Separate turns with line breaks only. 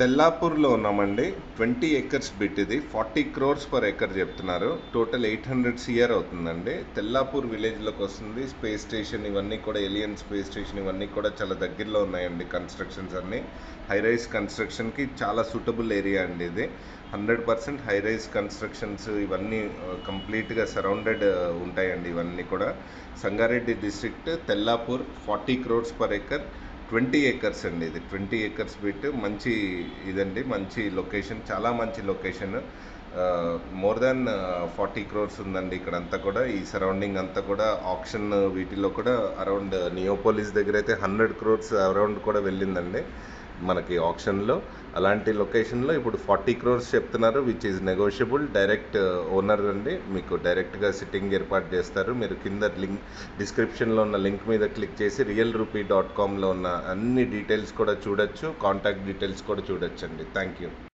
తెల్లాపూర్లో ఉన్నామండి. 20 acres bit ఇది. 40 crores per acre చెప్తున్నారు. టోటల్ 800 సిఆర్ అవుతుందండి. తెల్లాపూర్ విలేజ్లోకి వస్తుంది. స్పేస్ స్టేషన్ ఇవన్నీ కూడా, ఎలియన్ స్పేస్ స్టేషన్ ఇవన్నీ కూడా చాలా దగ్గరలో ఉన్నాయండి. కన్స్ట్రక్షన్స్ అన్నీ హై రైజ్ కన్స్ట్రక్షన్కి చాలా సూటబుల్ ఏరియా అండి ఇది. 100% హై రైజ్ కన్స్ట్రక్షన్స్ ఇవన్నీ కంప్లీట్గా సరౌండెడ్ ఉంటాయండి. ఇవన్నీ కూడా Sangareddy district Tellapur 40 crores per acre 20 acres అండి. ఇది 20 ఎకర్స్ బిట్. మంచి ఇదండి, మంచి లొకేషన్, చాలా మంచి లొకేషన్. మోర్ దాన్ 40 క్రోర్స్ ఉందండి ఇక్కడంతా కూడా. ఈ సరౌండింగ్ అంతా కూడా ఆప్షన్ వీటిలో కూడా అరౌండ్ నియోపోలిస్ దగ్గర అయితే 100 క్రోర్స్ అరౌండ్ కూడా వెళ్ళిందండి మనకి ఆప్షన్లో. అలాంటి లొకేషన్లో ఇప్పుడు 40 క్రోర్స్ చెప్తున్నారు, which is negotiable. Direct owner అండి, మీకు డైరెక్ట్గా సిట్టింగ్ ఏర్పాటు చేస్తారు. మీరు కింద లింక్, డిస్క్రిప్షన్లో ఉన్న లింక్ మీద క్లిక్ చేసి realrupee.comలో ఉన్న అన్ని డీటెయిల్స్ కూడా చూడొచ్చు, కాంటాక్ట్ డీటెయిల్స్ కూడా చూడొచ్చండి. Thank you.